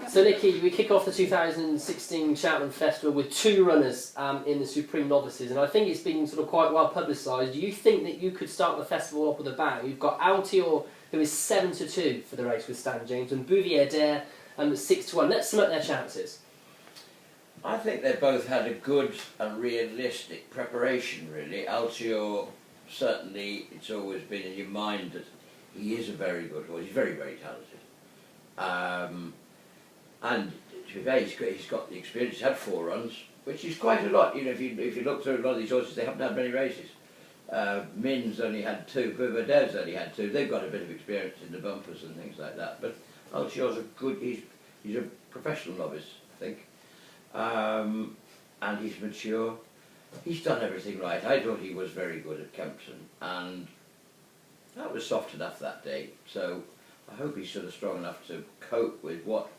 So Nicky, we kick off the 2016 Cheltenham Festival with two runners in the Supreme Novices, and I think it's been sort of quite well publicised. Do you think that you could start the festival off with a bang? You've got Altior, who is 7-2 for the race with Stan James, and Bouvier Dare 6-1. Let's sum up their chances. I think they both had a good and realistic preparation, really. Altior, certainly, it's always been in your mind that he is a very good horse. He's very, very talented. And to be fair, he's got the experience. He's had 4 runs, which is quite a lot. You know, if you look through a lot of these horses, they haven't had many races. Min's only had 2, Bouvier only had 2. They've got a bit of experience in the bumpers and things like that. But Altior's he's a professional novice, I think. And he's mature. He's done everything right. I thought he was very good at Kempton, and that was soft enough that day. So I hope he's sort of strong enough to cope with what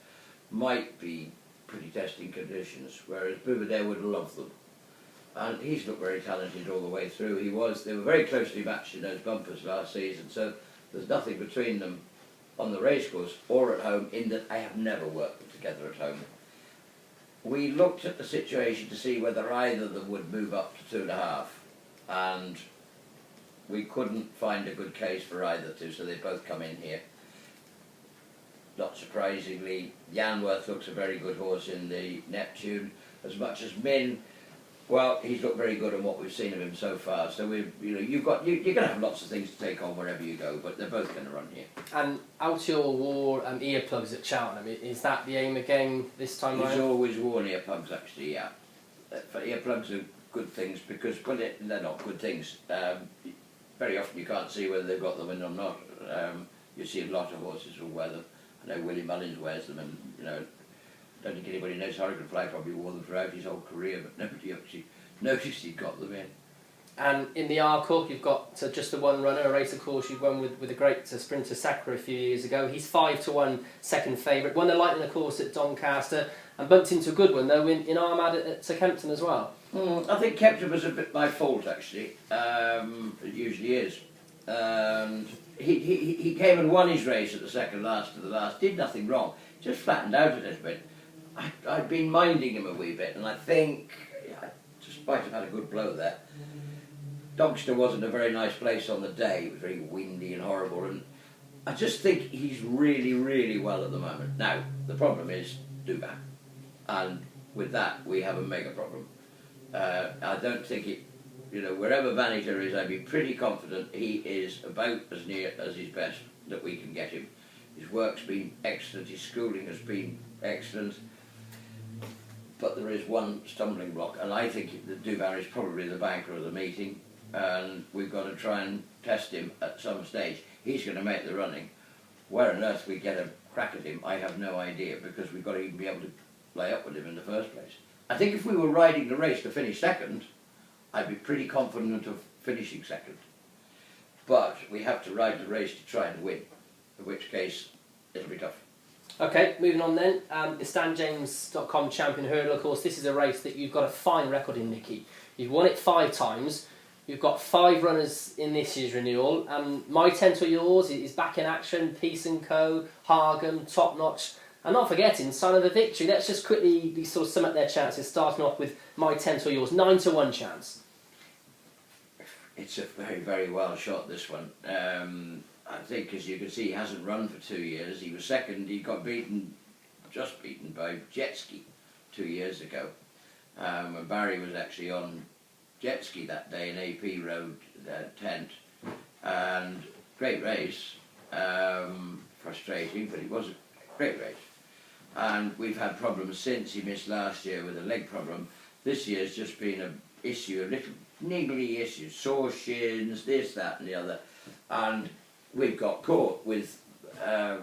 might be pretty testing conditions, whereas Bouvier would love them. And he's looked very talented all the way through. They were very closely matched in those bumpers last season, so there's nothing between them on the racecourse or at home, in that I have never worked them together at home. We looked at the situation to see whether either of them would move up to 2.5, and we couldn't find a good case for either two, so they both come in here. Not surprisingly, Yanworth looks a very good horse in the Neptune, as much as Min. Well, he's looked very good on what we've seen of him so far. So you're going to have lots of things to take on wherever you go, but they're both going to run here. And Altior wore earplugs at Cheltenham. Is that the aim again this time around? He's always worn earplugs, actually. Yeah, earplugs are good things because they're not good things. Very often you can't see whether they've got them in or not. You see a lot of horses who wear them. I know Willie Mullins wears them, and I don't think anybody knows. Harrigan Fly probably wore them throughout his whole career, but nobody actually noticed he'd got them in. And in the R-Corp, you've got just the one runner, a race of course you've won with a great sprinter Sakura a few years ago. He's 5-1 second favourite. Won the Lightning of course at Doncaster, and bumped into a good one though in Armagh at Sir Kempton as well. I think Kempton was a bit my fault actually. It usually is. He came and won his race at the second last to the last, did nothing wrong, just flattened out a little bit. I'd been minding him a wee bit, and I think, despite have had a good blow there, Doncaster wasn't a very nice place on the day. It was very windy and horrible, and I just think he's really, really well at the moment. Now, the problem is Duvan, and with that we have a mega problem. I don't think it, wherever Vaniger is, I'd be pretty confident he is about as near as his best that we can get him. His work's been excellent, his schooling has been excellent, but there is one stumbling block, and I think that Duvan is probably the banker of the meeting, and we've got to try and test him at some stage. He's going to make the running. Where on earth we get a crack at him, I have no idea, because we've got to even be able to lay up with him in the first place. I think if we were riding the race to finish second, I'd be pretty confident of finishing second. But we have to ride the race to try and win, in which case it'll be tough. Okay, moving on then. The StanJames.com Champion Hurdle, of course, this is a race that you've got a fine record in, Nicky. You've won it 5 times. You've got 5 runners in this year's renewal. My 10 to Yours is back in action. Peace & Co, Hargham, Top Notch. And not forgetting, Sign of a Victory. Let's just quickly sort of sum up their chances, starting off with My 10 to Yours. 9-1 chance. It's a very, very well shot, this one. I think, as you can see, he hasn't run for 2 years. He was second. He got just beaten by Jetski 2 years ago. And Barry was actually on Jetski that day in AP Road tent. And great race. Frustrating, but it was a great race. And we've had problems since. He missed last year with a leg problem. This year's just been an issue, a little niggly issue, sore shins, this, that and the other. And we've got caught with out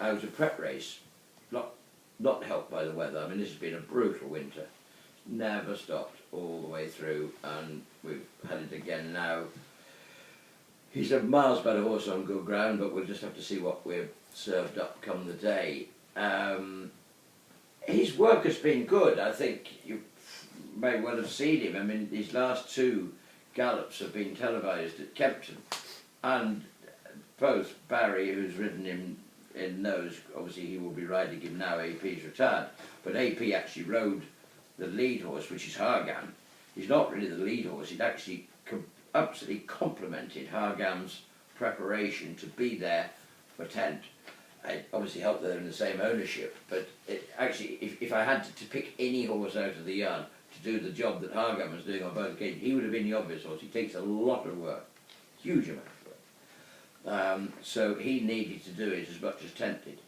of prep race, not helped by the weather. I mean, this has been a brutal winter. Never stopped all the way through, and we've had it again now. He's a miles better horse on good ground, but we'll just have to see what we're served up come the day. His work has been good. I think you may well have seen him. I mean, his last 2 gallops have been televised at Kempton, and both Barry, who's ridden him knows, obviously he will be riding him now, AP's retired. But AP actually rode the lead horse, which is Hargan. He's not really the lead horse, he'd actually absolutely complemented Hargan's preparation to be there for Tent. It obviously helped they're in the same ownership, but actually, if I had to pick any horse out of the yard to do the job that Hargan was doing on both occasions, he would have been the obvious horse. He takes a lot of work, huge amount of work. So he needed to do it as much as Tent did.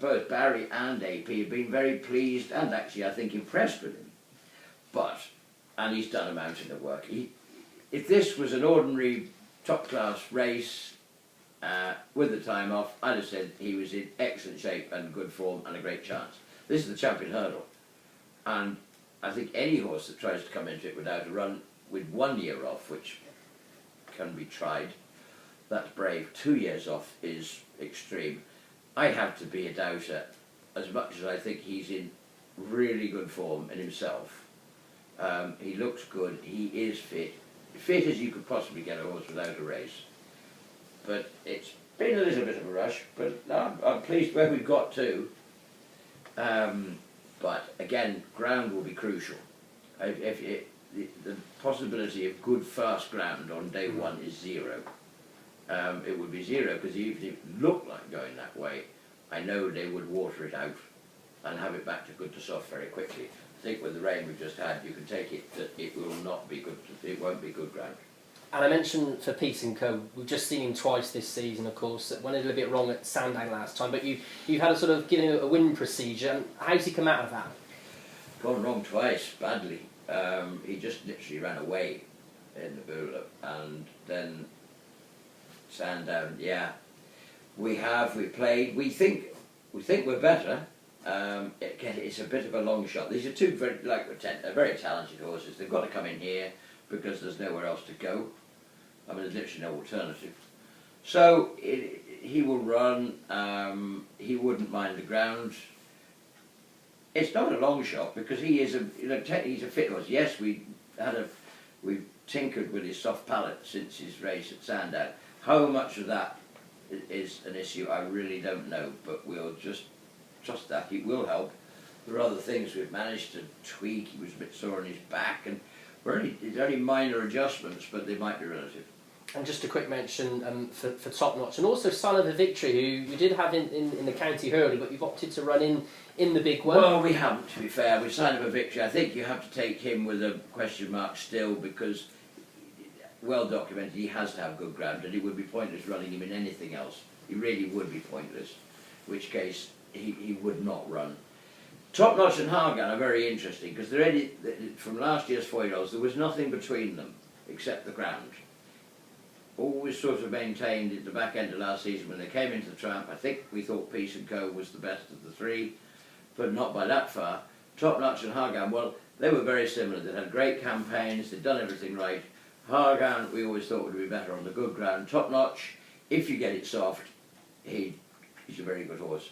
Both Barry and AP have been very pleased and actually I think impressed with him. And he's done a mountain of work. If this was an ordinary top class race with the time off, I'd have said he was in excellent shape and good form and a great chance. This is the Champion Hurdle, and I think any horse that tries to come into it without a run with 1 year off, which can be tried, that's brave. 2 years off is extreme. I have to be a doubter, as much as I think he's in really good form in himself. He looks good, he is fit as you could possibly get a horse without a race. But it's been a little bit of a rush, but I'm pleased where we've got to. But again, ground will be crucial. The possibility of good fast ground on day one is zero. It would be zero because even if it looked like going that way, I know they would water it out and have it back to good to soft very quickly. I think with the rain we've just had, you can take it that it will not be good. It won't be good ground. And I mentioned for Peace & Co, we've just seen him twice this season, of course. Went a little bit wrong at Sandown last time, but you've had a sort of given a win procedure. And how's he come out of that? Gone wrong twice, badly. He just literally ran away in the Bula, and then Sandown. Yeah, we played. We think we're better. It's a bit of a long shot. These are two very talented horses. They've got to come in here because there's nowhere else to go. I mean, there's literally no alternative. So he will run. He wouldn't mind the ground. It's not a long shot because he is he's a fit horse. Yes, we've tinkered with his soft palate since his race at Sandown. How much of that is an issue, I really don't know. But we'll just trust that it will help. There are other things we've managed to tweak. He was a bit sore on his back, and it's only minor adjustments, but they might be relative. And just a quick mention for Top Notch, and also Son of a Victory, who you did have in the county hurdle, but you've opted to run in the big one. Well, we haven't, to be fair. With Son of a Victory, I think you have to take him with a question mark still, because well documented, he has to have good ground, and it would be pointless running him in anything else. He really would be pointless, in which case he would not run. Top Notch and Hargan are very interesting because from last year's 4-year-olds there was nothing between them except the ground. Always sort of maintained at the back end of last season when they came into the Triumph. I think we thought Peace & Co was the best of the three, but not by that far. Top Notch and Hargan, well, they were very similar. They had great campaigns, they'd done everything right. Hargan we always thought would be better on the good ground. Top Notch, if you get it soft, he's a very good horse.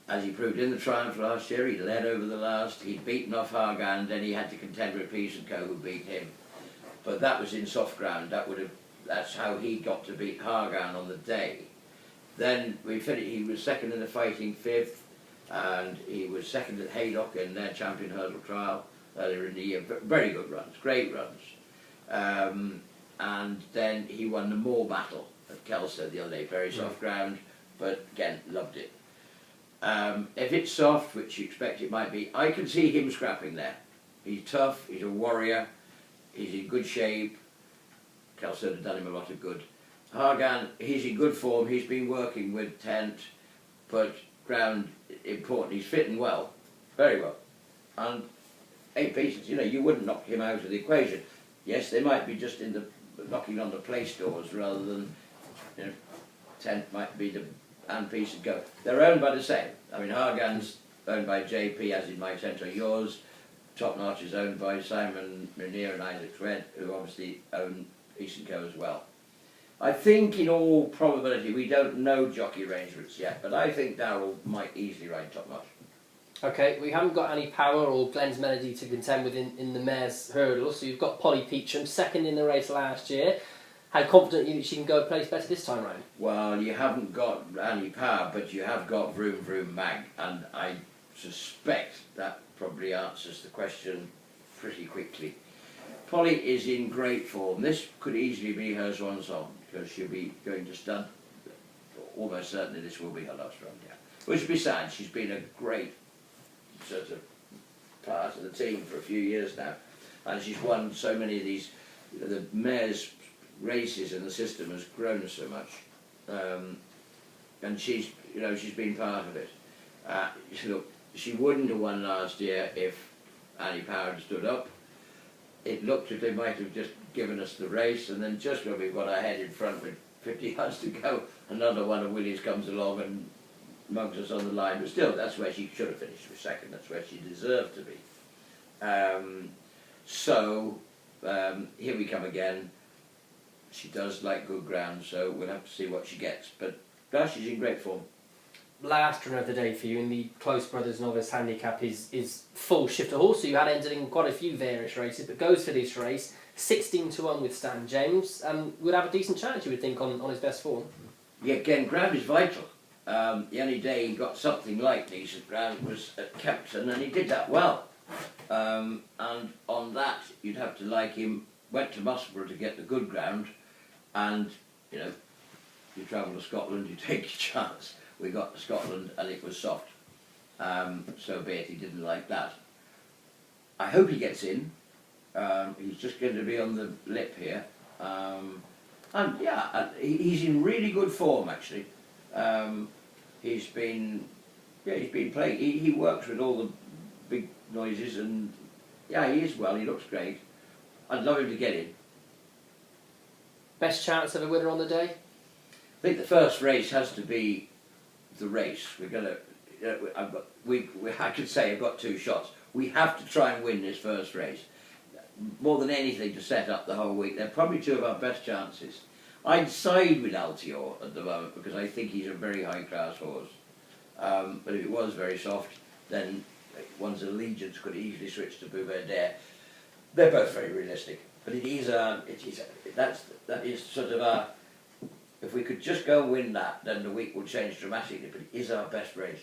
As he proved in the Triumph last year, he led over the last, he'd beaten off Hargan, then he had to contend with Peace & Co who beat him. But that was in soft ground, that's how he got to beat Hargan on the day. Then he was second in the Fighting Fifth, and he was second at Haydock in their Champion Hurdle trial earlier in the year. Very good runs, great runs. And then he won the Moor Battle at Kelso the other day, very soft ground, but again, loved it. If it's soft, which you expect it might be, I can see him scrapping there. He's tough, he's a warrior, he's in good shape. Kelso had done him a lot of good. Hargan, he's in good form, he's been working with Tent, but ground important, he's fitting well, very well. And 8 pieces, you wouldn't knock him out of the equation. Yes, they might be just knocking on the place doors rather than, Tent might be and Peace & Co. They're owned by the same. I mean, Hargan's owned by JP, as in my Tent or yours. Top Notch is owned by Simon Rainier and Isaac Red, who obviously own Peace & Co as well. I think in all probability, we don't know jockey arrangements yet, but I think Darrell might easily ride Top Notch. Okay, we haven't got any Power or Glenn's Melody to contend with in the mare's hurdle, so you've got Polly Peacham, second in the race last year. how confident are you that she can go a place better this time round? Well, you haven't got any power, but you have got Vroom Vroom Mag, and I suspect that probably answers the question pretty quickly. Polly is in great form. This could easily be her swan song, because she'll be going to stud. Almost certainly this will be her last run, yeah. Which besides, she's been a great sort of part of the team for a few years now, and she's won so many of these. The mares' races and the system has grown so much, and she's been part of it. Look, she wouldn't have won last year if Annie Power had stood up. It looked as they might have just given us the race, and then just when we've got our head in front with 50 yards to go, another one of Willie's comes along and mugs us on the line. But still, that's where she should have finished for second. That's where she deserved to be. Here we come again. She does like good ground, so we'll have to see what she gets. But she's in great form. Last run of the day for you in the Close Brothers Novice Handicap is full shifter horse, so you had entered in quite a few various races, but goes for this race, 16-1 with Stan James, would have a decent chance, you would think, on his best form. Yeah, again, ground is vital. The only day he got something like decent ground was at Kempton, and he did that well. And on that, you'd have to like him. Went to Musselburgh to get the good ground, and you travel to Scotland, you take your chance. We got to Scotland and it was soft. So be it, he didn't like that. I hope he gets in. He's just going to be on the lip here. He's in really good form actually. He's been playing. He works with all the big noises, and yeah, he is well. He looks great. I'd love him to get in. Best chance of a winner on the day? I think the first race has to be the race. I could say I've got two shots. We have to try and win this first race. More than anything to set up the whole week. They're probably two of our best chances. I'd side with Altior at the moment because I think he's a very high class horse. But if it was very soft, then one's allegiance could easily switch to Bouverdere. They're both very realistic. But that is sort of our. If we could just go and win that, then the week will change dramatically, but it is our best race.